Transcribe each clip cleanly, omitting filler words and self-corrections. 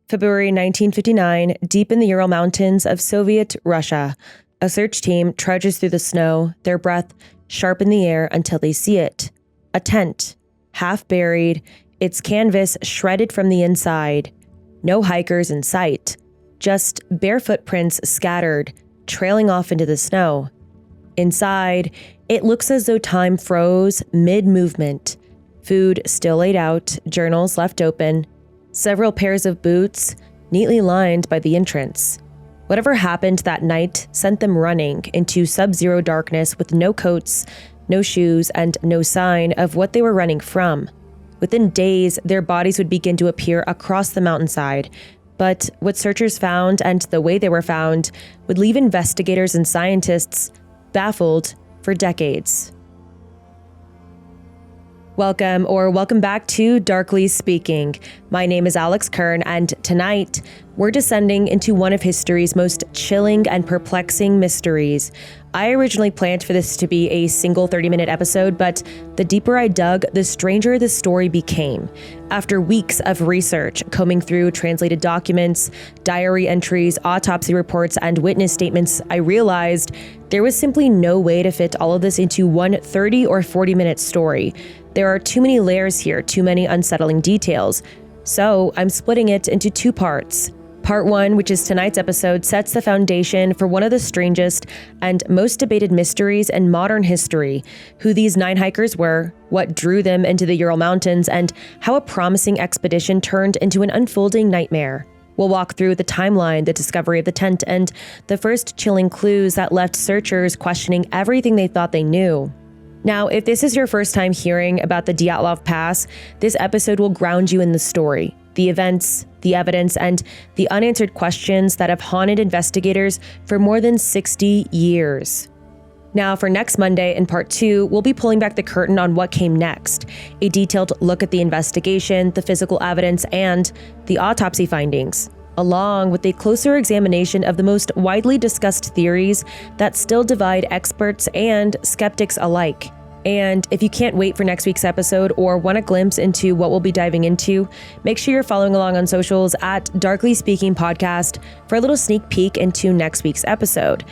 February 1959, deep in the Ural Mountains of Soviet Russia, a search team trudges through the snow, their breath sharp in the air until they see it. A tent, half buried, its canvas shredded from the inside. No hikers in sight, just bare footprints scattered, trailing off into the snow. Inside, it looks as though time froze mid-movement. Food still laid out, journals left open, several pairs of boots neatly lined by the entrance. Whatever happened that night sent them running into sub-zero darkness with no coats, no shoes, and no sign of what they were running from. Within days, their bodies would begin to appear across the mountainside, but what searchers found and the way they were found would leave investigators and scientists baffled for decades. Welcome back to Darkly Speaking. My name is Alex Kern, and tonight we're descending into one of history's most chilling and perplexing mysteries. I originally planned for this to be a single 30-minute episode, but the deeper I dug, the stranger the story became. After weeks of research, combing through translated documents, diary entries, autopsy reports, and witness statements, I realized there was simply no way to fit all of this into one 30 or 40-minute story. There are too many layers here, too many unsettling details. So I'm splitting it into two parts. Part 1, which is tonight's episode, sets the foundation for one of the strangest and most debated mysteries in modern history: who these 9 hikers were, what drew them into the Ural Mountains, and how a promising expedition turned into an unfolding nightmare. We'll walk through the timeline, the discovery of the tent, and the first chilling clues that left searchers questioning everything they thought they knew. Now, if this is your first time hearing about the Dyatlov Pass, this episode will ground you in the story, the events, the evidence, and the unanswered questions that have haunted investigators for more than 60 years. Now, for next Monday in part 2, we'll be pulling back the curtain on what came next, a detailed look at the investigation, the physical evidence, and the autopsy findings, along with a closer examination of the most widely discussed theories that still divide experts and skeptics alike. And if you can't wait for next week's episode or want a glimpse into what we'll be diving into, make sure you're following along on socials at Darkly Speaking Podcast for a little sneak peek into next week's episode.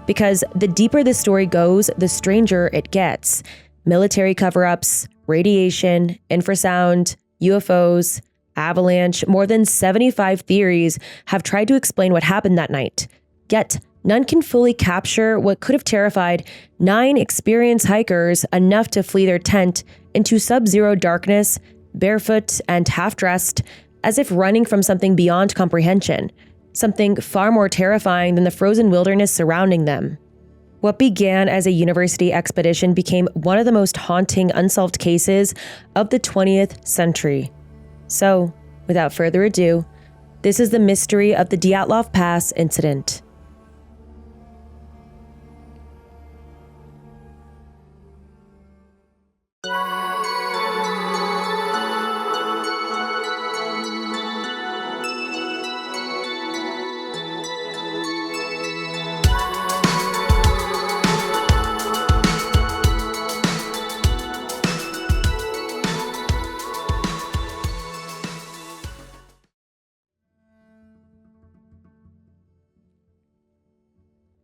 Because the deeper this story goes, the stranger it gets. Military cover-ups, radiation, infrasound, UFOs, avalanche, more than 75 theories have tried to explain what happened that night. Yet, none can fully capture what could have terrified 9 experienced hikers enough to flee their tent into sub-zero darkness, barefoot and half-dressed, as if running from something beyond comprehension, something far more terrifying than the frozen wilderness surrounding them. What began as a university expedition became one of the most haunting unsolved cases of the 20th century. So, without further ado, this is the mystery of the Dyatlov Pass incident.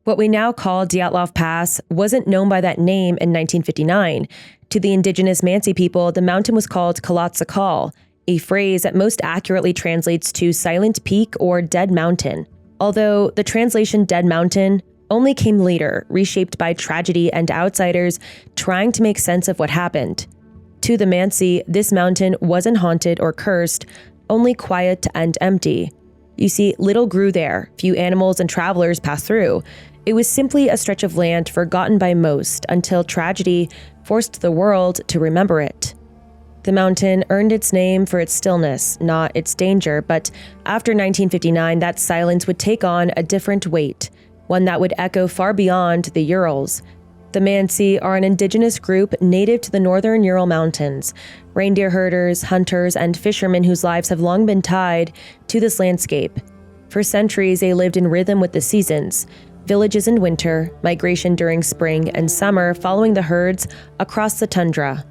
What we now call Dyatlov Pass wasn't known by that name in 1959. To the indigenous Mansi people, the mountain was called Kalatsakal, a phrase that most accurately translates to Silent Peak or Dead Mountain. Although the translation Dead Mountain only came later, reshaped by tragedy and outsiders trying to make sense of what happened. To the Mansi, this mountain wasn't haunted or cursed, only quiet and empty. You see, little grew there, few animals and travelers passed through. It was simply a stretch of land forgotten by most until tragedy forced the world to remember it. The mountain earned its name for its stillness, not its danger, but after 1959, that silence would take on a different weight, one that would echo far beyond the Urals. The Mansi are an indigenous group native to the northern Ural Mountains, reindeer herders, hunters, and fishermen whose lives have long been tied to this landscape. For centuries, they lived in rhythm with the seasons: villages in winter, migration during spring, and summer following the herds across the tundra.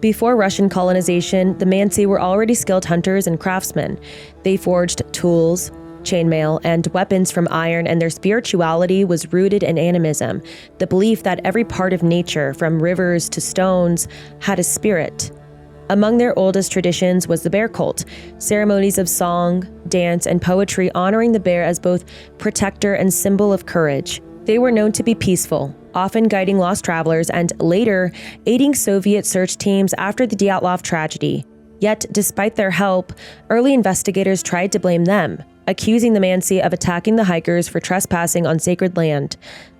Before Russian colonization, the Mansi were already skilled hunters and craftsmen. They forged tools, chainmail, and weapons from iron, and their spirituality was rooted in animism, the belief that every part of nature, from rivers to stones, had a spirit. Among their oldest traditions was the bear cult, ceremonies of song, dance, and poetry honoring the bear as both protector and symbol of courage. They were known to be peaceful, often guiding lost travelers and later aiding Soviet search teams after the Dyatlov tragedy. Yet, despite their help, early investigators tried to blame them, accusing the Mansi of attacking the hikers for trespassing on sacred land.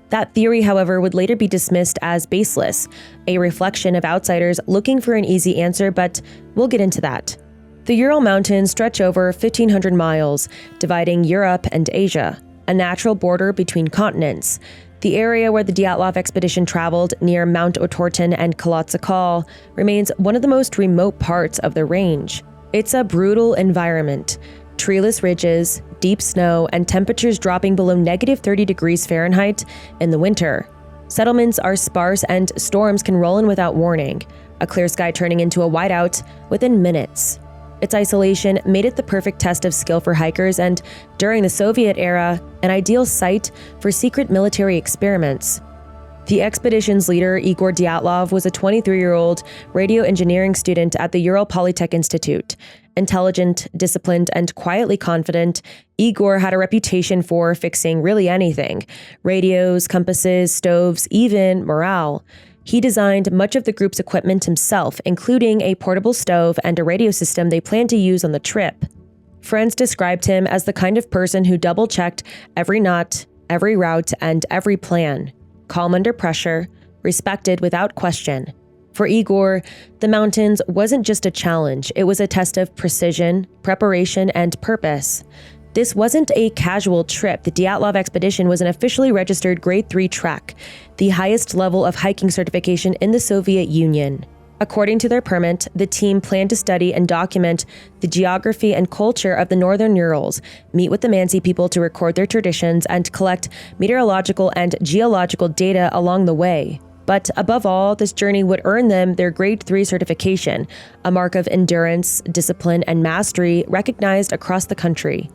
That theory, however, would later be dismissed as baseless, a reflection of outsiders looking for an easy answer, but we'll get into that. The Ural Mountains stretch over 1,500 miles, dividing Europe and Asia, a natural border between continents. The area where the Dyatlov expedition traveled, near Mount Otorten and Kolotsakal, remains one of the most remote parts of the range. It's a brutal environment. Treeless ridges, deep snow, and temperatures dropping below -30 degrees Fahrenheit in the winter. Settlements are sparse and storms can roll in without warning, a clear sky turning into a whiteout within minutes. Its isolation made it the perfect test of skill for hikers and, during the Soviet era, an ideal site for secret military experiments. The expedition's leader, Igor Dyatlov, was a 23-year-old radio engineering student at the Ural Polytech Institute. Intelligent, disciplined, and quietly confident, Igor had a reputation for fixing really anything: radios, compasses, stoves, even morale. He designed much of the group's equipment himself, including a portable stove and a radio system they planned to use on the trip. Friends described him as the kind of person who double-checked every knot, every route, and every plan. Calm under pressure, respected without question. For Igor, the mountains wasn't just a challenge, it was a test of precision, preparation, and purpose. This wasn't a casual trip. The Dyatlov expedition was an officially registered Grade 3 trek, the highest level of hiking certification in the Soviet Union. According to their permit, the team planned to study and document the geography and culture of the northern Urals, meet with the Mansi people to record their traditions, and collect meteorological and geological data along the way. But above all, this journey would earn them their Grade 3 certification, a mark of endurance, discipline, and mastery recognized across the country.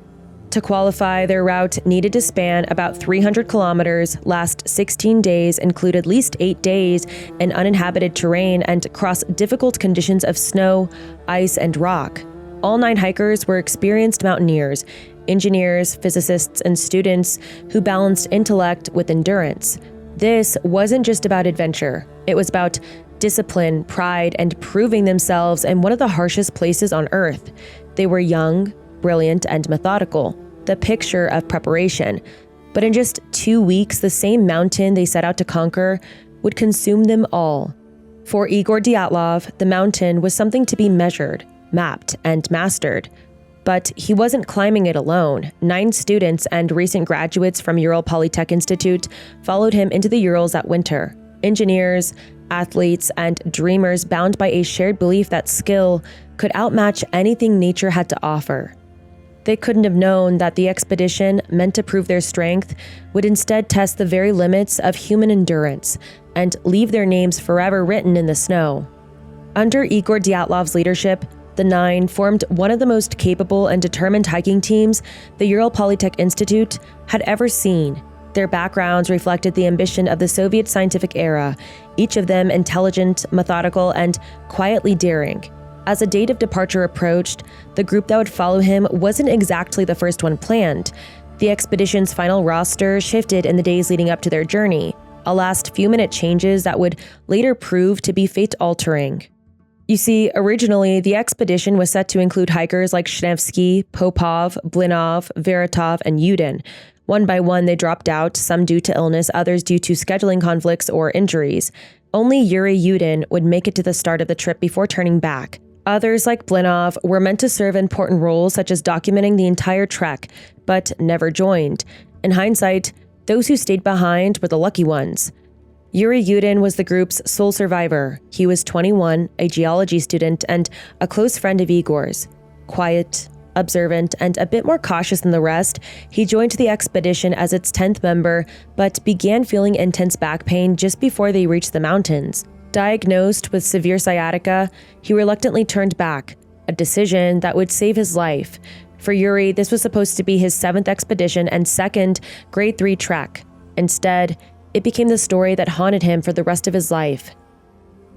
To qualify, their route needed to span about 300 kilometers, last 16 days, include at least 8 days in uninhabited terrain, and cross difficult conditions of snow, ice, and rock. All 9 hikers were experienced mountaineers, engineers, physicists, and students who balanced intellect with endurance. This wasn't just about adventure. It was about discipline, pride, and proving themselves in one of the harshest places on Earth. They were young, brilliant, and methodical, the picture of preparation. But in just 2 weeks, the same mountain they set out to conquer would consume them all. For Igor Dyatlov, the mountain was something to be measured, mapped, and mastered. But he wasn't climbing it alone. 9 students and recent graduates from Ural Polytech Institute followed him into the Urals that winter. Engineers, athletes, and dreamers bound by a shared belief that skill could outmatch anything nature had to offer. They couldn't have known that the expedition, meant to prove their strength, would instead test the very limits of human endurance and leave their names forever written in the snow. Under Igor Dyatlov's leadership, the 9 formed one of the most capable and determined hiking teams the Ural Polytech Institute had ever seen. Their backgrounds reflected the ambition of the Soviet scientific era, each of them intelligent, methodical, and quietly daring. As the date of departure approached, the group that would follow him wasn't exactly the first one planned. The expedition's final roster shifted in the days leading up to their journey, a last few-minute changes that would later prove to be fate-altering. You see, originally, the expedition was set to include hikers like Shnevsky, Popov, Blinov, Veritov, and Yudin. One by one, they dropped out, some due to illness, others due to scheduling conflicts or injuries. Only Yuri Yudin would make it to the start of the trip before turning back. Others, like Blinov, were meant to serve important roles such as documenting the entire trek, but never joined. In hindsight, those who stayed behind were the lucky ones. Yuri Yudin was the group's sole survivor. He was 21, a geology student, and a close friend of Igor's. Quiet, observant, and a bit more cautious than the rest, he joined the expedition as its 10th member, but began feeling intense back pain just before they reached the mountains. Diagnosed with severe sciatica, he reluctantly turned back, a decision that would save his life. For Yuri, this was supposed to be his 7th expedition and 2nd grade 3 trek. Instead, it became the story that haunted him for the rest of his life.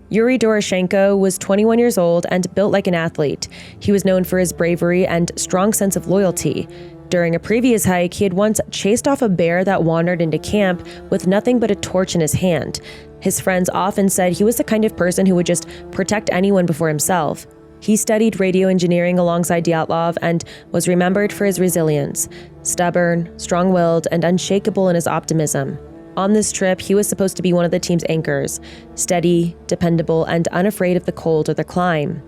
Yuri Doroshenko was 21 years old and built like an athlete. He was known for his bravery and strong sense of loyalty. During a previous hike, he had once chased off a bear that wandered into camp with nothing but a torch in his hand. His friends often said he was the kind of person who would just protect anyone before himself. He studied radio engineering alongside Dyatlov and was remembered for his resilience, stubborn, strong-willed, and unshakable in his optimism. On this trip, he was supposed to be one of the team's anchors, steady, dependable, and unafraid of the cold or the climb.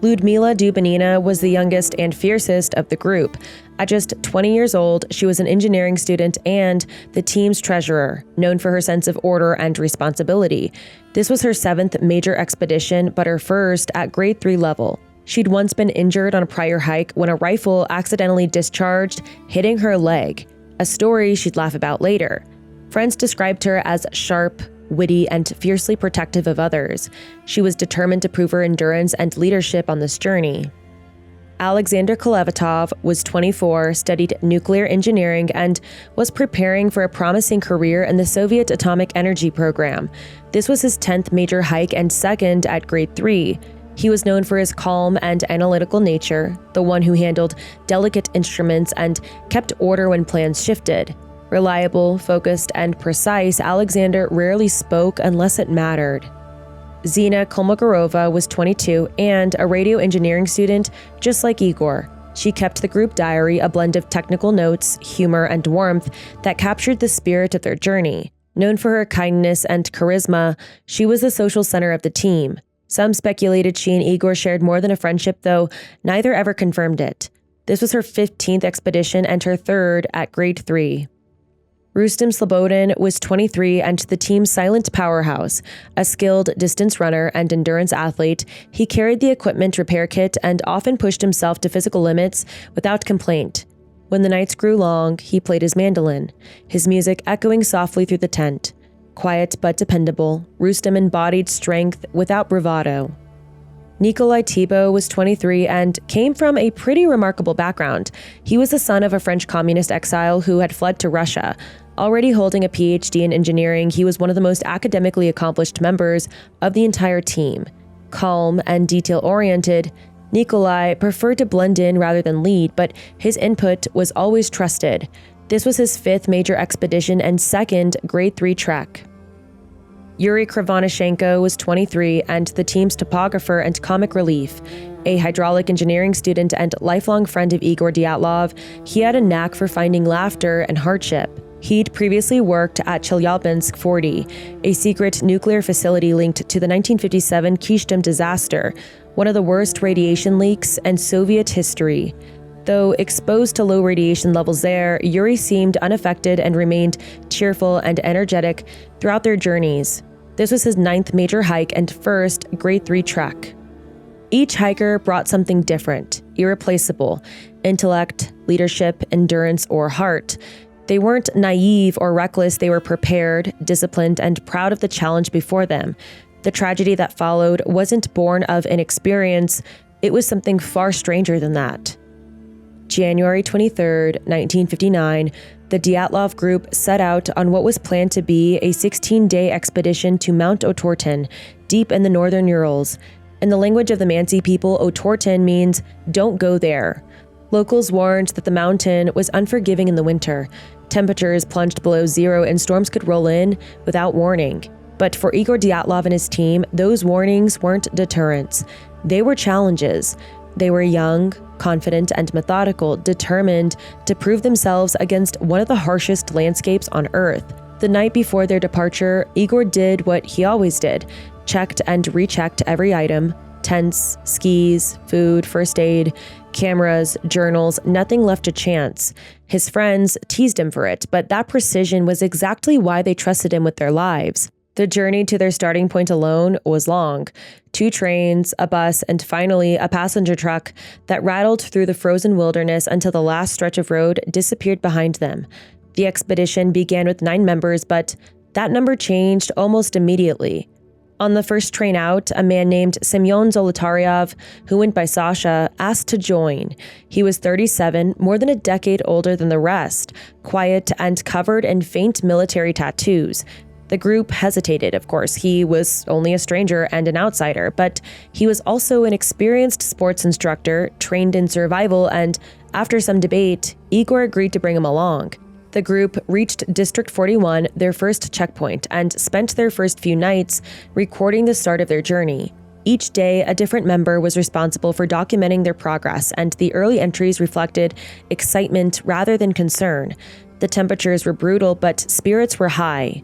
Lyudmila Dubanina was the youngest and fiercest of the group. At just 20 years old, she was an engineering student and the team's treasurer, known for her sense of order and responsibility. This was her 7th major expedition, but her first at grade 3 level. She'd once been injured on a prior hike when a rifle accidentally discharged, hitting her leg, a story she'd laugh about later. Friends described her as sharp, witty, and fiercely protective of others. She was determined to prove her endurance and leadership on this journey. Alexander Kolevatov was 24, studied nuclear engineering, and was preparing for a promising career in the Soviet atomic energy program. This was his 10th major hike and 2nd at grade 3. He was known for his calm and analytical nature, the one who handled delicate instruments and kept order when plans shifted. Reliable, focused, and precise, Alexander rarely spoke unless it mattered. Zina Kolmogorova was 22 and a radio engineering student, just like Igor. She kept the group diary, a blend of technical notes, humor, and warmth that captured the spirit of their journey. Known for her kindness and charisma, she was the social center of the team. Some speculated she and Igor shared more than a friendship, though neither ever confirmed it. This was her 15th expedition and her 3rd at grade 3. Rustem Slobodin was 23 and the team's silent powerhouse. A skilled distance runner and endurance athlete, he carried the equipment repair kit and often pushed himself to physical limits without complaint. When the nights grew long, he played his mandolin, his music echoing softly through the tent. Quiet but dependable, Rustem embodied strength without bravado. Nikolai Thibault was 23 and came from a pretty remarkable background. He was the son of a French communist exile who had fled to Russia. Already holding a PhD in engineering, he was one of the most academically accomplished members of the entire team. Calm and detail-oriented, Nikolai preferred to blend in rather than lead, but his input was always trusted. This was his 5th major expedition and 2nd grade 3 trek. Yuri Krivonyshenko was 23 and the team's topographer and comic relief. A hydraulic engineering student and lifelong friend of Igor Dyatlov, he had a knack for finding laughter and hardship. He'd previously worked at Chelyabinsk 40, a secret nuclear facility linked to the 1957 Kyshtym disaster, one of the worst radiation leaks in Soviet history. Though exposed to low radiation levels there, Yuri seemed unaffected and remained cheerful and energetic throughout their journeys. This was his 9th major hike and 1st grade 3 trek. Each hiker brought something different, irreplaceable: intellect, leadership, endurance, or heart. They weren't naive or reckless, they were prepared, disciplined, and proud of the challenge before them. The tragedy that followed wasn't born of inexperience, it was something far stranger than that. January 23, 1959, the Dyatlov group set out on what was planned to be a 16-day expedition to Mount Otorten, deep in the northern Urals. In the language of the Mansi people, Otorten means, "don't go there." Locals warned that the mountain was unforgiving in the winter. Temperatures plunged below zero and storms could roll in without warning. But for Igor Dyatlov and his team, those warnings weren't deterrents. They were challenges. They were young, confident, and methodical, determined to prove themselves against one of the harshest landscapes on Earth. The night before their departure, Igor did what he always did: checked and rechecked every item: tents, skis, food, first aid, cameras, journals, nothing left to chance. His friends teased him for it, but that precision was exactly why they trusted him with their lives. The journey to their starting point alone was long. 2 trains, a bus, and finally a passenger truck that rattled through the frozen wilderness until the last stretch of road disappeared behind them. The expedition began with 9 members, but that number changed almost immediately. On the first train out, a man named Semyon Zolotaryov, who went by Sasha, asked to join. He was 37, more than a decade older than the rest, quiet and covered in faint military tattoos. The group hesitated, of course. He was only a stranger and an outsider, but he was also an experienced sports instructor, trained in survival, and after some debate, Igor agreed to bring him along. The group reached District 41, their first checkpoint, and spent their first few nights recording the start of their journey. Each day, a different member was responsible for documenting their progress, and the early entries reflected excitement rather than concern. The temperatures were brutal, but spirits were high.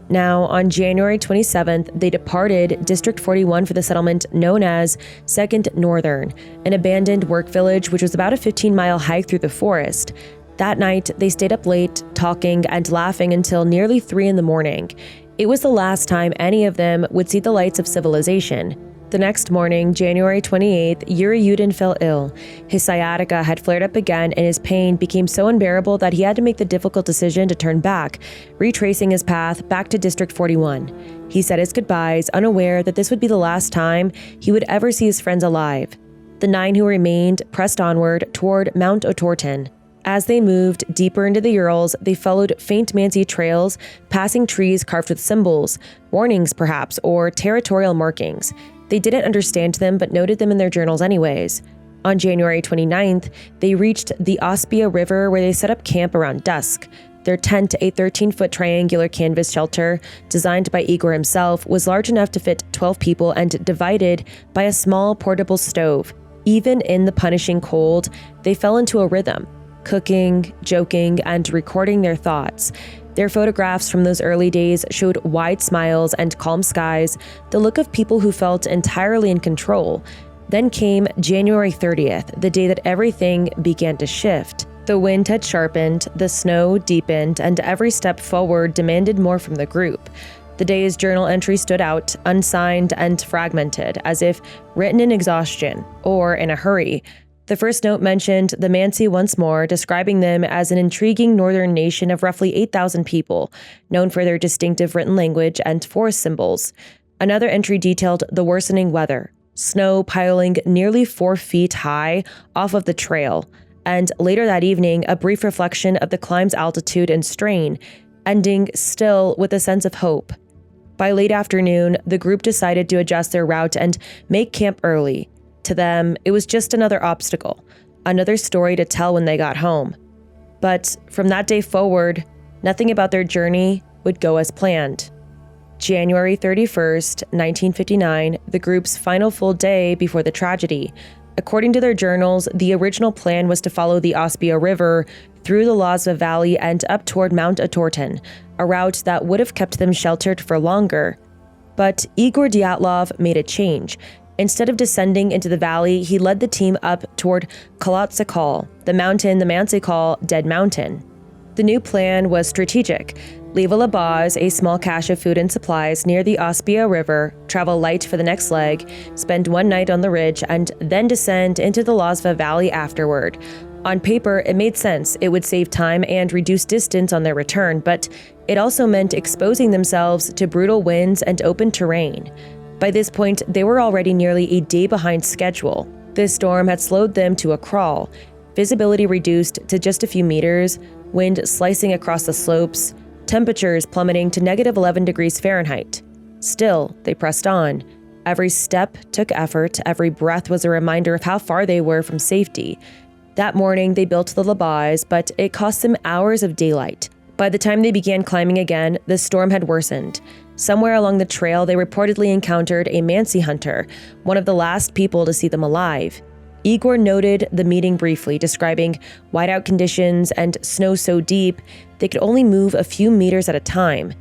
Now, on January 27th, they departed District 41 for the settlement known as 2nd Northern, an abandoned work village which was about a 15-mile hike through the forest. That night, they stayed up late, talking and laughing until nearly 3 in the morning. It was the last time any of them would see the lights of civilization. The next morning, January 28th, Yuri Yudin fell ill. His sciatica had flared up again, and his pain became so unbearable that he had to make the difficult decision to turn back, retracing his path back to District 41. He said his goodbyes, unaware that this would be the last time he would ever see his friends alive. The 9 who remained pressed onward toward Mount Otorten. As they moved deeper into the Urals, they followed faint mancy trails, passing trees carved with symbols, warnings perhaps, or territorial markings. They didn't understand them, but noted them in their journals anyways. On January 29th, they reached the Ospia River, where they set up camp around dusk. Their tent, a 13-foot triangular canvas shelter designed by Igor himself, was large enough to fit 12 people and divided by a small portable stove. Even in the punishing cold, they fell into a rhythm, cooking, joking, and recording their thoughts. Their photographs from those early days showed wide smiles and calm skies, the look of people who felt entirely in control. Then came January 30th, the day that everything began to shift. The wind had sharpened, the snow deepened, and every step forward demanded more from the group. The day's journal entry stood out, unsigned and fragmented, as if written in exhaustion or in a hurry. The first note mentioned the Mansi once more, describing them as an intriguing northern nation of roughly 8,000 people, known for their distinctive written language and forest symbols. Another entry detailed the worsening weather, snow piling nearly 4 feet high off of the trail, and later that evening, a brief reflection of the climb's altitude and strain, ending still with a sense of hope. By late afternoon, the group decided to adjust their route and make camp early. To them, it was just another obstacle, another story to tell when they got home. But from that day forward, nothing about their journey would go as planned. January 31st, 1959, the group's final full day before the tragedy. According to their journals, the original plan was to follow the Ospia River through the Lazva Valley and up toward Mount Otorten, a route that would have kept them sheltered for longer. But Igor Dyatlov made a change. Instead of descending into the valley, he led the team up toward Kolotsakal, the mountain the Mansi call Dead Mountain. The new plan was strategic. Leave a labaz, a small cache of food and supplies near the Ospia River, travel light for the next leg, spend one night on the ridge, and then descend into the Lazva Valley afterward. On paper, it made sense. It would save time and reduce distance on their return, but it also meant exposing themselves to brutal winds and open terrain. By this point, they were already nearly a day behind schedule. This storm had slowed them to a crawl, visibility reduced to just a few meters, wind slicing across the slopes, temperatures plummeting to -11 degrees Fahrenheit. Still, they pressed on. Every step took effort, every breath was a reminder of how far they were from safety. That morning, they built the labaz, but it cost them hours of daylight. By the time they began climbing again, the storm had worsened. Somewhere along the trail, they reportedly encountered a Mansi hunter, one of the last people to see them alive. Igor noted the meeting briefly, describing whiteout conditions and snow so deep they could only move a few meters at a time.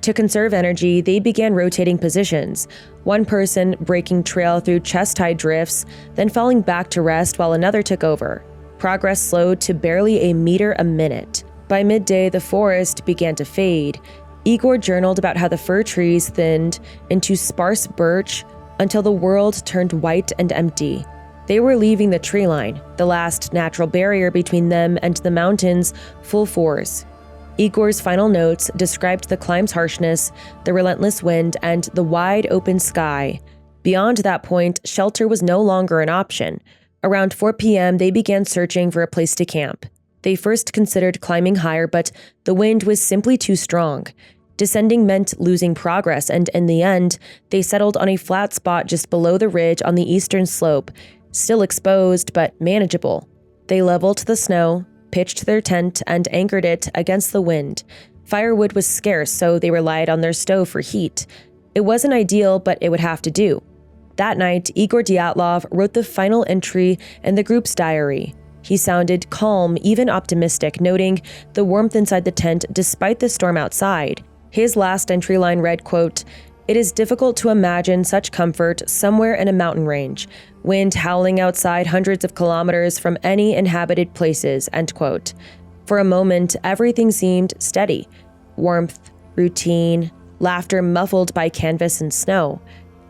To conserve energy, they began rotating positions, one person breaking trail through chest-high drifts, then falling back to rest while another took over. Progress slowed to barely a meter a minute. By midday, the forest began to fade. Igor journaled about how the fir trees thinned into sparse birch until the world turned white and empty. They were leaving the tree line, the last natural barrier between them and the mountains, full force. Igor's final notes described the climb's harshness, the relentless wind, and the wide open sky. Beyond that point, shelter was no longer an option. Around 4 p.m., they began searching for a place to camp. They first considered climbing higher, but the wind was simply too strong. Descending meant losing progress, and in the end, they settled on a flat spot just below the ridge on the eastern slope, still exposed but manageable. They leveled the snow, pitched their tent, and anchored it against the wind. Firewood was scarce, so they relied on their stove for heat. It wasn't ideal, but it would have to do. That night, Igor Dyatlov wrote the final entry in the group's diary. He sounded calm, even optimistic, noting the warmth inside the tent despite the storm outside. His last entry line read, quote, "It is difficult to imagine such comfort somewhere in a mountain range, wind howling outside hundreds of kilometers from any inhabited places," end quote. For a moment, everything seemed steady. Warmth, routine, laughter muffled by canvas and snow.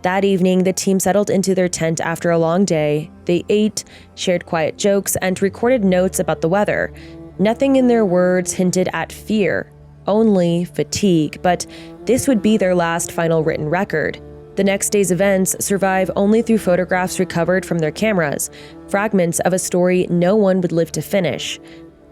That evening, the team settled into their tent after a long day. They ate, shared quiet jokes, and recorded notes about the weather. Nothing in their words hinted at fear, only fatigue, but this would be their last final written record. The next day's events survive only through photographs recovered from their cameras, fragments of a story no one would live to finish.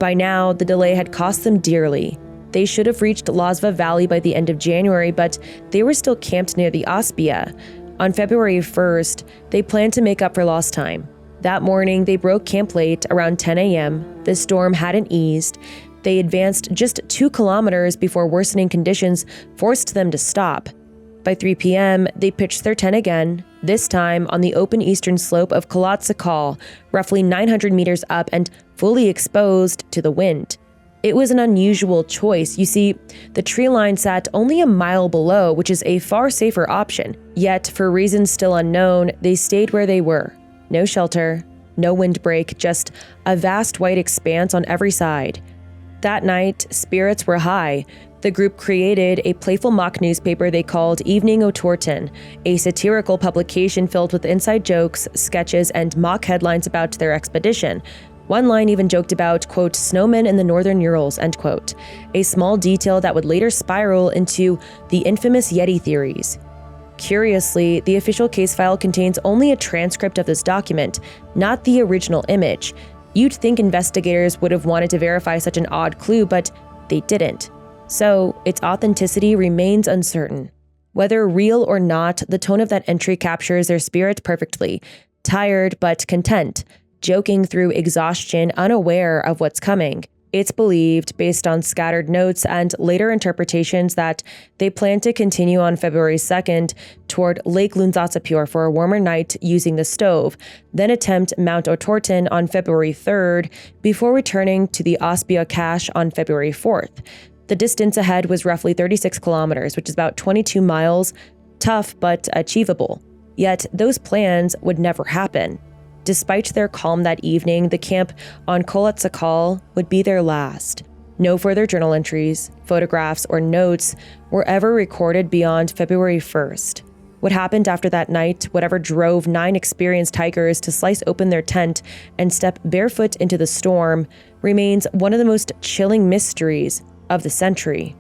By now, the delay had cost them dearly. They should have reached Lozva Valley by the end of January, but they were still camped near the Ospia. On February 1st, they planned to make up for lost time. That morning, they broke camp late, around 10 a.m. The storm hadn't eased. They advanced just 2 kilometers before worsening conditions forced them to stop. By 3 p.m., they pitched their tent again, this time on the open eastern slope of Kolotsakal, roughly 900 meters up and fully exposed to the wind. It was an unusual choice. You see, the tree line sat only a mile below, which is a far safer option. Yet, for reasons still unknown, they stayed where they were. No shelter, no windbreak, just a vast white expanse on every side. That night, spirits were high. The group created a playful mock newspaper they called Evening Otorten, a satirical publication filled with inside jokes, sketches, and mock headlines about their expedition. One line even joked about, quote, snowmen in the northern Urals, end quote, a small detail that would later spiral into the infamous Yeti theories. Curiously, the official case file contains only a transcript of this document, not the original image. You'd think investigators would have wanted to verify such an odd clue, but they didn't. So, its authenticity remains uncertain. Whether real or not, the tone of that entry captures their spirit perfectly. Tired but content, joking through exhaustion, unaware of what's coming. It's believed, based on scattered notes and later interpretations, that they plan to continue on February 2nd toward Lake Lunzatsapur for a warmer night using the stove, then attempt Mount Otorten on February 3rd before returning to the Ospia cache on February 4th. The distance ahead was roughly 36 kilometers, which is about 22 miles, tough but achievable. Yet those plans would never happen. Despite their calm that evening, the camp on Kolotsakal would be their last. No further journal entries, photographs, or notes were ever recorded beyond February 1st. What happened after that night, whatever drove 9 experienced hikers to slice open their tent and step barefoot into the storm, remains one of the most chilling mysteries of the century.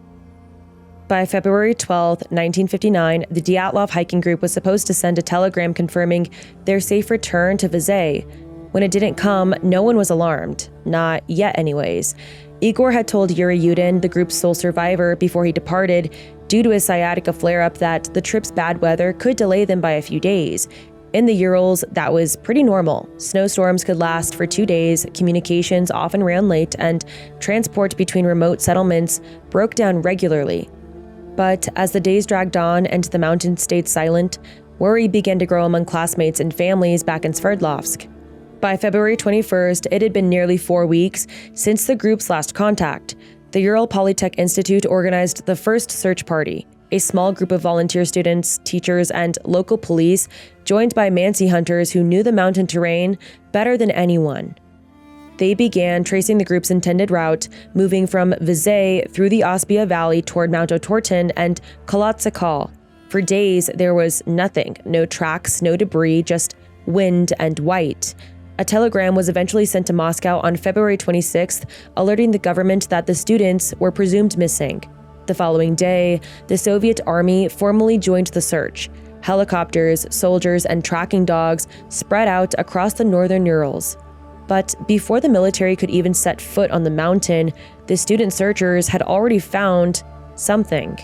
By February 12, 1959, the Dyatlov hiking group was supposed to send a telegram confirming their safe return to Vizay. When it didn't come, no one was alarmed. Not yet anyways. Igor had told Yuri Yudin, the group's sole survivor, before he departed, due to his sciatica flare-up, that the trip's bad weather could delay them by a few days. In the Urals, that was pretty normal. Snowstorms could last for 2 days, communications often ran late, and transport between remote settlements broke down regularly. But as the days dragged on and the mountains stayed silent, worry began to grow among classmates and families back in Sverdlovsk. By February 21st, it had been nearly 4 weeks since the group's last contact. The Ural Polytech Institute organized the first search party. A small group of volunteer students, teachers, and local police, joined by Mansi hunters who knew the mountain terrain better than anyone. They began tracing the group's intended route, moving from Vizay through the Ospia Valley toward Mount Otorten and Kolotsakal. For days, there was nothing. No tracks, no debris, just wind and white. A telegram was eventually sent to Moscow on February 26th, alerting the government that the students were presumed missing. The following day, the Soviet army formally joined the search. Helicopters, soldiers, and tracking dogs spread out across the northern Urals. But before the military could even set foot on the mountain, the student searchers had already found something.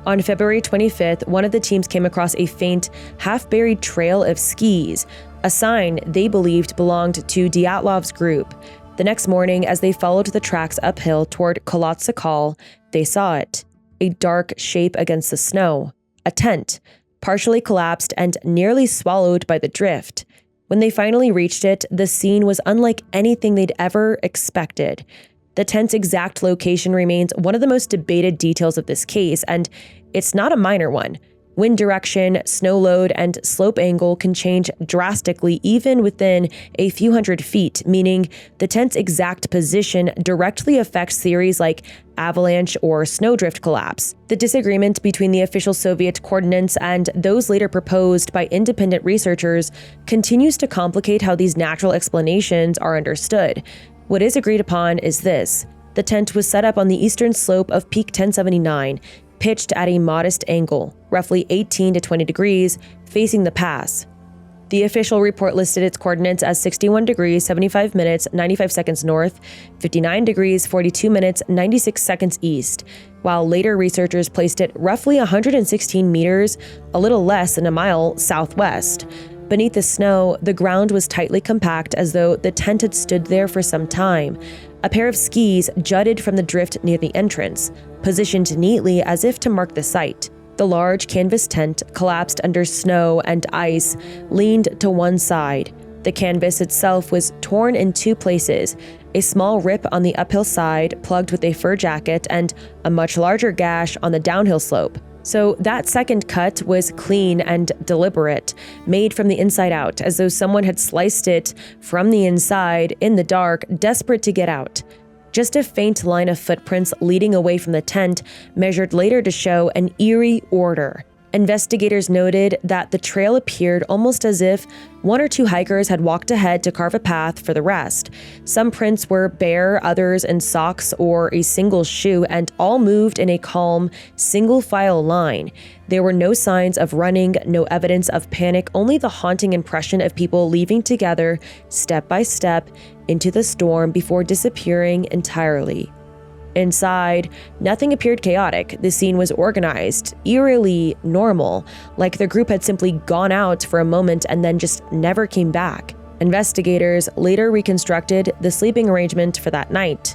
On February 25th, one of the teams came across a faint, half-buried trail of skis, a sign they believed belonged to Dyatlov's group. The next morning, as they followed the tracks uphill toward Kolotsykal, they saw it, a dark shape against the snow, a tent, partially collapsed and nearly swallowed by the drift. When they finally reached it, the scene was unlike anything they'd ever expected. The tent's exact location remains one of the most debated details of this case, and it's not a minor one. Wind direction, snow load, and slope angle can change drastically even within a few hundred feet, meaning the tent's exact position directly affects theories like avalanche or snowdrift collapse. The disagreement between the official Soviet coordinates and those later proposed by independent researchers continues to complicate how these natural explanations are understood. What is agreed upon is this: the tent was set up on the eastern slope of Peak 1079, pitched at a modest angle, roughly 18 to 20 degrees, facing the pass. The official report listed its coordinates as 61 degrees, 75 minutes, 95 seconds north, 59 degrees, 42 minutes, 96 seconds east, while later researchers placed it roughly 116 meters, a little less than a mile southwest. Beneath the snow, the ground was tightly compact as though the tent had stood there for some time. A pair of skis jutted from the drift near the entrance, positioned neatly as if to mark the site. The large canvas tent, collapsed under snow and ice, leaned to one side. The canvas itself was torn in two places, a small rip on the uphill side plugged with a fur jacket and a much larger gash on the downhill slope. So that second cut was clean and deliberate, made from the inside out, as though someone had sliced it from the inside in the dark, desperate to get out. Just a faint line of footprints leading away from the tent, measured later to show an eerie order. Investigators noted that the trail appeared almost as if one or two hikers had walked ahead to carve a path for the rest. Some prints were bare, others in socks or a single shoe, and all moved in a calm, single-file line. There were no signs of running, no evidence of panic, only the haunting impression of people leaving together, step by step, into the storm before disappearing entirely. Inside, nothing appeared chaotic. The scene was organized, eerily normal, like the group had simply gone out for a moment and then just never came back. Investigators later reconstructed the sleeping arrangement for that night.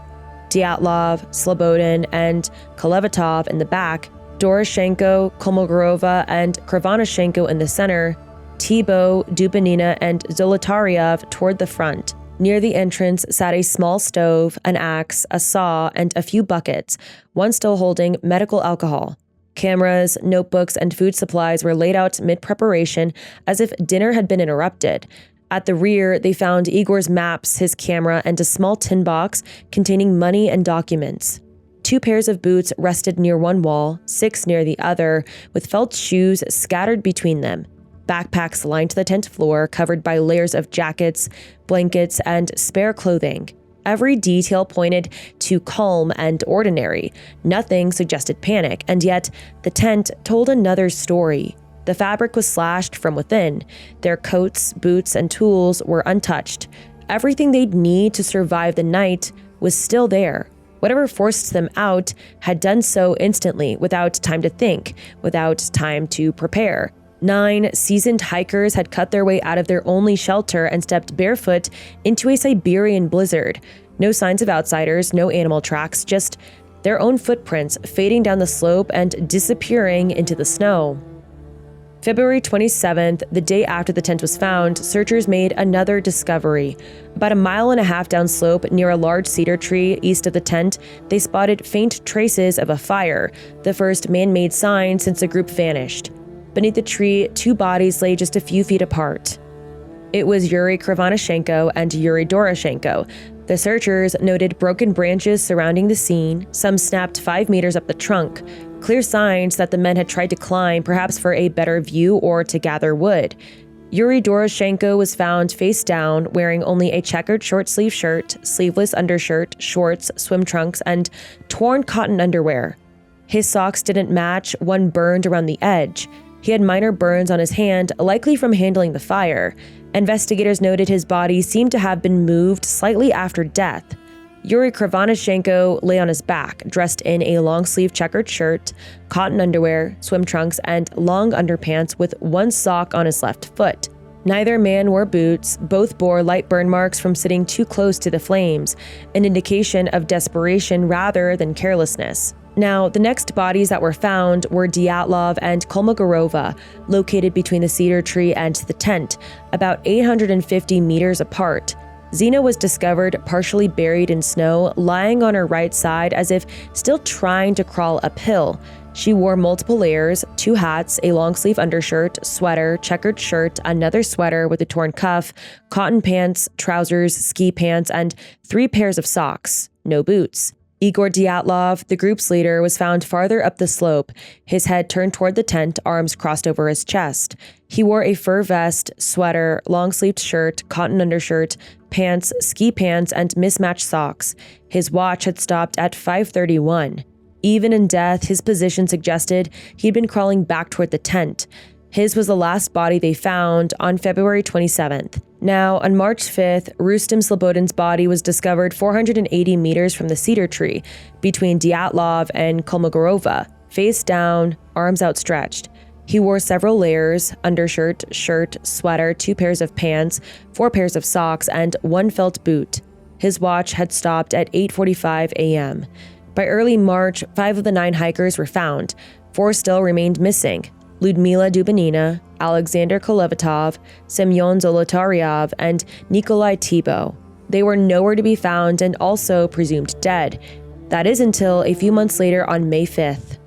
Dyatlov, Slobodin, and Kolevatov in the back, Doroshenko, Kolmogorova, and Krivonashenko in the center, Thibault, Dubinina, and Zolotaryov toward the front. Near the entrance sat a small stove, an axe, a saw, and a few buckets, one still holding medical alcohol. Cameras, notebooks, and food supplies were laid out mid-preparation as if dinner had been interrupted. At the rear, they found Igor's maps, his camera, and a small tin box containing money and documents. 2 pairs of boots rested near one wall, 6 near the other, with felt shoes scattered between them. Backpacks lined the tent floor, covered by layers of jackets, blankets, and spare clothing. Every detail pointed to calm and ordinary. Nothing suggested panic, and yet the tent told another story. The fabric was slashed from within. Their coats, boots, and tools were untouched. Everything they'd need to survive the night was still there. Whatever forced them out had done so instantly, without time to think, without time to prepare. 9 seasoned hikers had cut their way out of their only shelter and stepped barefoot into a Siberian blizzard. No signs of outsiders, no animal tracks, just their own footprints fading down the slope and disappearing into the snow. February 27th, the day after the tent was found, searchers made another discovery. About 1.5 miles downslope, near a large cedar tree east of the tent, they spotted faint traces of a fire, the first man-made sign since the group vanished. Beneath the tree, 2 bodies lay just a few feet apart. It was Yuri Krivonashenko and Yuri Doroshenko. The searchers noted broken branches surrounding the scene, some snapped 5 meters up the trunk, clear signs that the men had tried to climb, perhaps for a better view or to gather wood. Yuri Doroshenko was found face down, wearing only a checkered short-sleeve shirt, sleeveless undershirt, shorts, swim trunks, and torn cotton underwear. His socks didn't match, one burned around the edge. He had minor burns on his hand, likely from handling the fire. Investigators noted his body seemed to have been moved slightly after death. Yuri Krivonischenko lay on his back, dressed in a long-sleeve checkered shirt, cotton underwear, swim trunks, and long underpants with one sock on his left foot. Neither man wore boots. Both bore light burn marks from sitting too close to the flames, an indication of desperation rather than carelessness. Now, the next bodies that were found were Dyatlov and Kolmogorova, located between the cedar tree and the tent, about 850 meters apart. Zina was discovered partially buried in snow, lying on her right side as if still trying to crawl uphill. She wore multiple layers, 2 hats, a long-sleeve undershirt, sweater, checkered shirt, another sweater with a torn cuff, cotton pants, trousers, ski pants, and 3 pairs of socks. No boots. Igor Dyatlov, the group's leader, was found farther up the slope, his head turned toward the tent, arms crossed over his chest. He wore a fur vest, sweater, long-sleeved shirt, cotton undershirt, pants, ski pants, and mismatched socks. His watch had stopped at 5:31. Even in death, his position suggested he'd been crawling back toward the tent. His was the last body they found on February 27th. Now, on March 5th, Rustem Slobodin's body was discovered 480 meters from the cedar tree, between Dyatlov and Kolmogorova, face down, arms outstretched. He wore several layers, undershirt, shirt, sweater, 2 pairs of pants, 4 pairs of socks, and 1 felt boot. His watch had stopped at 8:45 a.m. By early March, 5 of the 9 hikers were found. 4 still remained missing: Lyudmila Dubinina, Alexander Kolevatov, Semyon Zolotaryov, and Nikolai Thibault. They were nowhere to be found and also presumed dead. That is until a few months later on May 5th.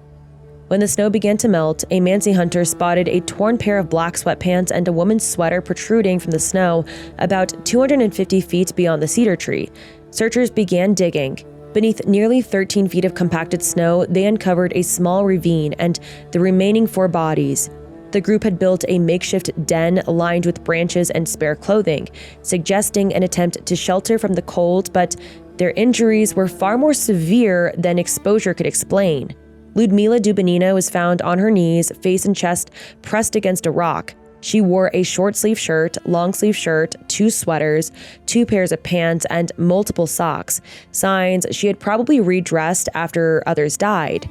When the snow began to melt, a Mansi hunter spotted a torn pair of black sweatpants and a woman's sweater protruding from the snow about 250 feet beyond the cedar tree. Searchers began digging. Beneath nearly 13 feet of compacted snow, they uncovered a small ravine and the remaining 4 bodies. The group had built a makeshift den lined with branches and spare clothing, suggesting an attempt to shelter from the cold, but their injuries were far more severe than exposure could explain. Lyudmila Dubinina was found on her knees, face and chest pressed against a rock. She wore a short-sleeve shirt, long-sleeve shirt, 2 sweaters, 2 pairs of pants, and multiple socks, signs she had probably redressed after others died.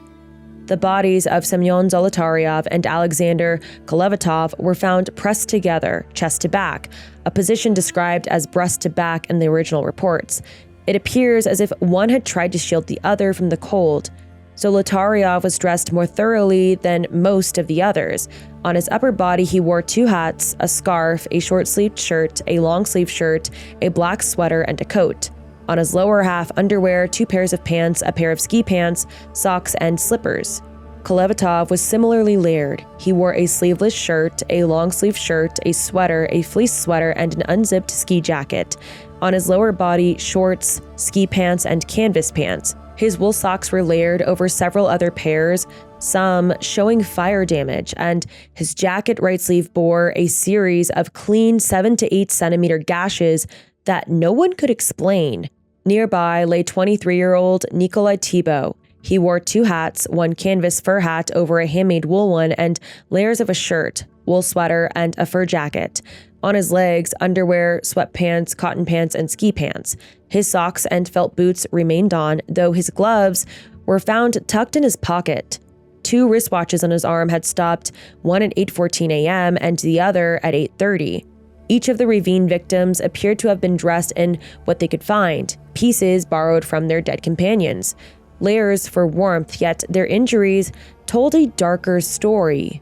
The bodies of Semyon Zolotaryov and Alexander Kolevatov were found pressed together, chest to back, a position described as breast to back in the original reports. It appears as if one had tried to shield the other from the cold. Zolotaryov was dressed more thoroughly than most of the others. On his upper body, he wore 2 hats, a scarf, a short-sleeved shirt, a long-sleeved shirt, a black sweater, and a coat. On his lower half, underwear, 2 pairs of pants, a pair of ski pants, socks, and slippers. Kolevatov was similarly layered. He wore a sleeveless shirt, a long-sleeved shirt, a sweater, a fleece sweater, and an unzipped ski jacket. On his lower body, shorts, ski pants, and canvas pants. His wool socks were layered over several other pairs, some showing fire damage, and his jacket right sleeve bore a series of clean 7 to 8 centimeter gashes that no one could explain. Nearby lay 23-year-old Nikolai Thibault. He wore 2 hats, 1 canvas fur hat over a handmade wool one, and layers of a shirt, wool sweater, and a fur jacket. On his legs, underwear, sweatpants, cotton pants, and ski pants. His socks and felt boots remained on, though his gloves were found tucked in his pocket. 2 wristwatches on his arm had stopped, one at 8:14 a.m. and the other at 8:30. Each of the ravine victims appeared to have been dressed in what they could find, pieces borrowed from their dead companions. Layers for warmth, yet their injuries told a darker story.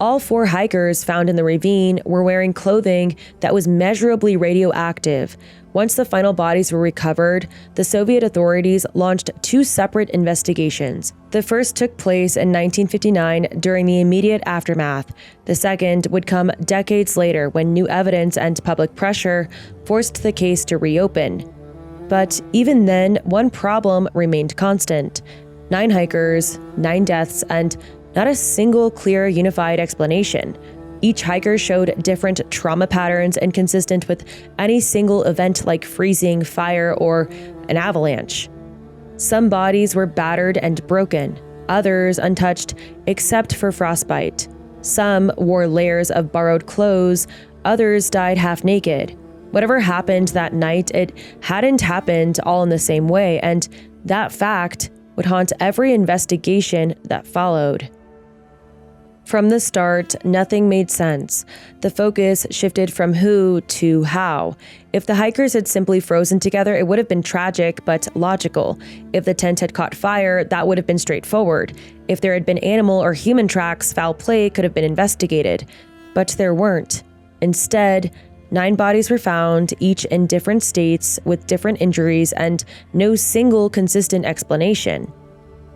All 4 hikers found in the ravine were wearing clothing that was measurably radioactive. Once the final bodies were recovered, the Soviet authorities launched 2 separate investigations. The first took place in 1959 during the immediate aftermath. The second would come decades later when new evidence and public pressure forced the case to reopen. But even then, one problem remained constant. 9 hikers, 9 deaths, and not a single clear, unified explanation. Each hiker showed different trauma patterns inconsistent with any single event like freezing, fire, or an avalanche. Some bodies were battered and broken, others untouched except for frostbite. Some wore layers of borrowed clothes, others died half naked. Whatever happened that night, it hadn't happened all in the same way, and that fact would haunt every investigation that followed. From the start, nothing made sense. The focus shifted from who to how. If the hikers had simply frozen together, it would have been tragic but logical. If the tent had caught fire, that would have been straightforward. If there had been animal or human tracks, foul play could have been investigated. But there weren't. Instead, 9 bodies were found, each in different states with different injuries and no single consistent explanation.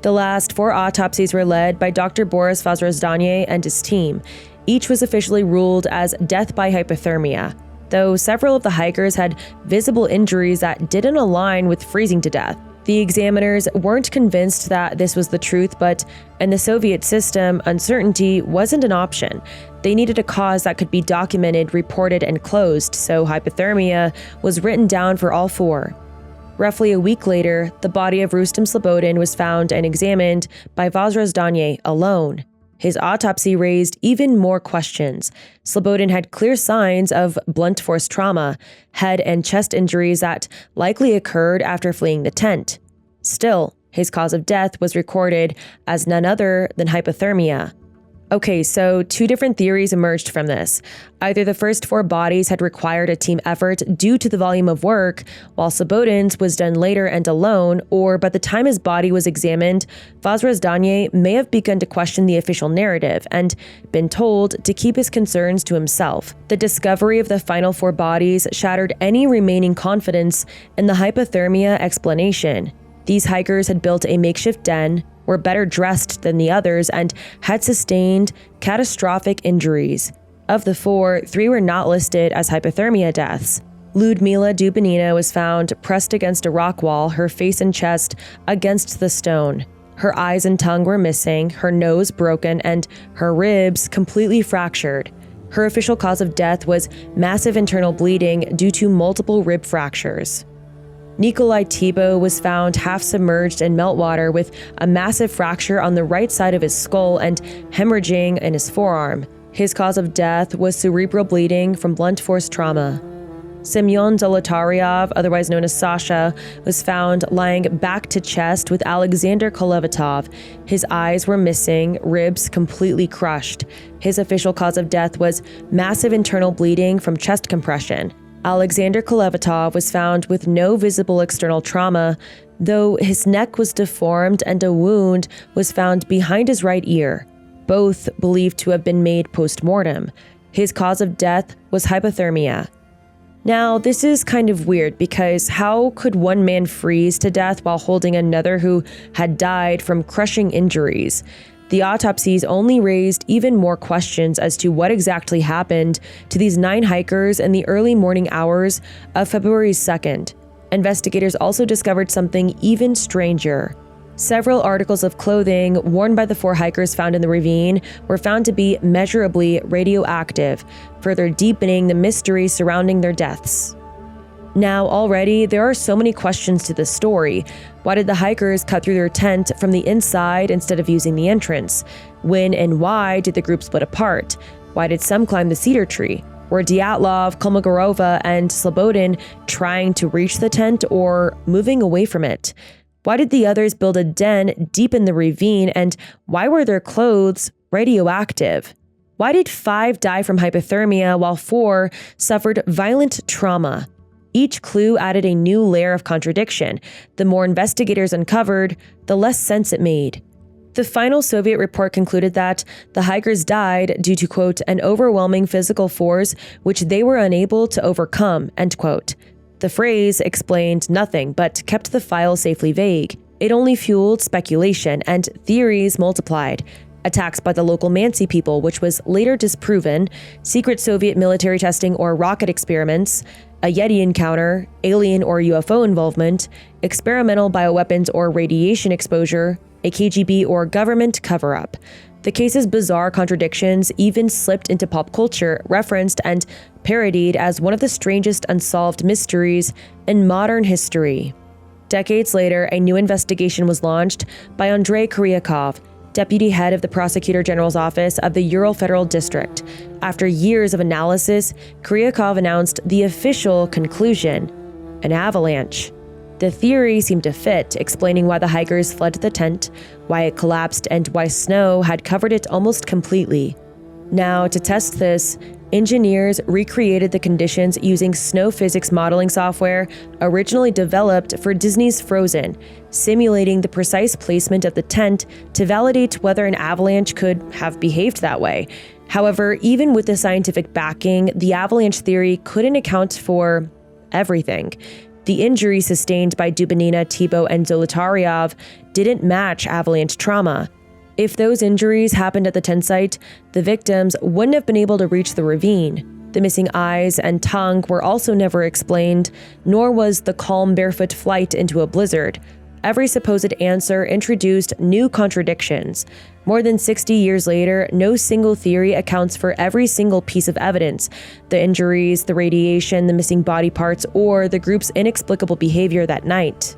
The last 4 autopsies were led by Dr. Boris Vozrozdanye and his team. Each was officially ruled as death by hypothermia, though several of the hikers had visible injuries that didn't align with freezing to death. The examiners weren't convinced that this was the truth, but in the Soviet system, uncertainty wasn't an option. They needed a cause that could be documented, reported, and closed, so hypothermia was written down for all 4. Roughly a week later, the body of Rustem Slobodin was found and examined by Vozrozdanye alone. His autopsy raised even more questions. Slobodin had clear signs of blunt force trauma, head and chest injuries that likely occurred after fleeing the tent. Still, his cause of death was recorded as none other than hypothermia. Okay, so 2 different theories emerged from this. Either the first 4 bodies had required a team effort due to the volume of work, while Slobodin's was done later and alone, or by the time his body was examined, Vozrozdanye may have begun to question the official narrative and been told to keep his concerns to himself. The discovery of the final 4 bodies shattered any remaining confidence in the hypothermia explanation. These hikers had built a makeshift den, were better dressed than the others, and had sustained catastrophic injuries. Of the 4, 3 were not listed as hypothermia deaths. Ludmila Dubinina was found pressed against a rock wall, her face and chest against the stone. Her eyes and tongue were missing, her nose broken, and her ribs completely fractured. Her official cause of death was massive internal bleeding due to multiple rib fractures. Nikolai Thibault was found half submerged in meltwater with a massive fracture on the right side of his skull and hemorrhaging in his forearm. His cause of death was cerebral bleeding from blunt force trauma. Semyon Zolotaryov, otherwise known as Sasha, was found lying back to chest with Alexander Kolevatov. His eyes were missing, ribs completely crushed. His official cause of death was massive internal bleeding from chest compression. Alexander Kolevatov was found with no visible external trauma, though his neck was deformed and a wound was found behind his right ear, both believed to have been made post-mortem. His cause of death was hypothermia. Now, this is kind of weird because how could one man freeze to death while holding another who had died from crushing injuries? The autopsies only raised even more questions as to what exactly happened to these 9 hikers in the early morning hours of February 2nd. Investigators also discovered something even stranger. Several articles of clothing worn by the 4 hikers found in the ravine were found to be measurably radioactive, further deepening the mystery surrounding their deaths. Now, already, there are so many questions to this story. Why did the hikers cut through their tent from the inside instead of using the entrance? When and why did the group split apart? Why did some climb the cedar tree? Were Dyatlov, Kolmogorova, and Slobodin trying to reach the tent or moving away from it? Why did the others build a den deep in the ravine, and why were their clothes radioactive? Why did 5 die from hypothermia while 4 suffered violent trauma? Each clue added a new layer of contradiction. The more investigators uncovered, the less sense it made. The final Soviet report concluded that the hikers died due to, quote, an overwhelming physical force which they were unable to overcome, end quote. The phrase explained nothing but kept the file safely vague. It only fueled speculation, and theories multiplied. Attacks by the local Mansi people, which was later disproven, secret Soviet military testing or rocket experiments, a Yeti encounter, alien or UFO involvement, experimental bioweapons or radiation exposure, a KGB or government cover-up. The case's bizarre contradictions even slipped into pop culture, referenced and parodied as one of the strangest unsolved mysteries in modern history. Decades later, a new investigation was launched by Andrei Kuryakov, deputy head of the Prosecutor General's Office of the Ural Federal District. After years of analysis, Kuryakov announced the official conclusion: an avalanche. The theory seemed to fit, explaining why the hikers fled the tent, why it collapsed, and why snow had covered it almost completely. Now, to test this, engineers recreated the conditions using snow physics modeling software originally developed for Disney's Frozen, simulating the precise placement of the tent to validate whether an avalanche could have behaved that way. However, even with the scientific backing, the avalanche theory couldn't account for everything. The injuries sustained by Dubinina, Thibault, and Zolotaryov didn't match avalanche trauma. If those injuries happened at the tent site, the victims wouldn't have been able to reach the ravine. The missing eyes and tongue were also never explained, nor was the calm barefoot flight into a blizzard. Every supposed answer introduced new contradictions. More than 60 years later, no single theory accounts for every single piece of evidence: the injuries, the radiation, the missing body parts, or the group's inexplicable behavior that night.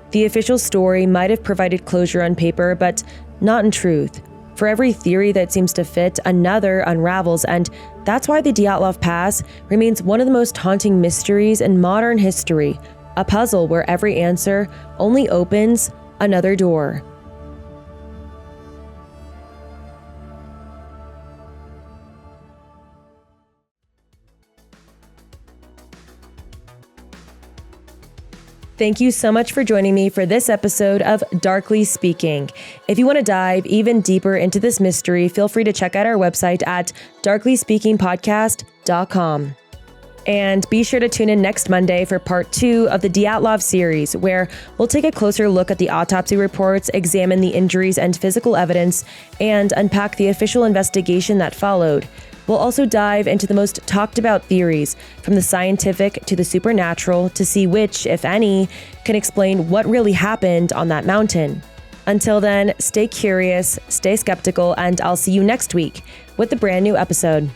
The official story might have provided closure on paper, but not in truth. For every theory that seems to fit, another unravels, and that's why the Dyatlov Pass remains one of the most haunting mysteries in modern history, a puzzle where every answer only opens another door. Thank you so much for joining me for this episode of Darkly Speaking. If you want to dive even deeper into this mystery, feel free to check out our website at darklyspeakingpodcast.com. And be sure to tune in next Monday for part 2 of the Dyatlov series, where we'll take a closer look at the autopsy reports, examine the injuries and physical evidence, and unpack the official investigation that followed. We'll also dive into the most talked about theories, from the scientific to the supernatural, to see which, if any, can explain what really happened on that mountain. Until then, stay curious, stay skeptical, and I'll see you next week with a brand new episode.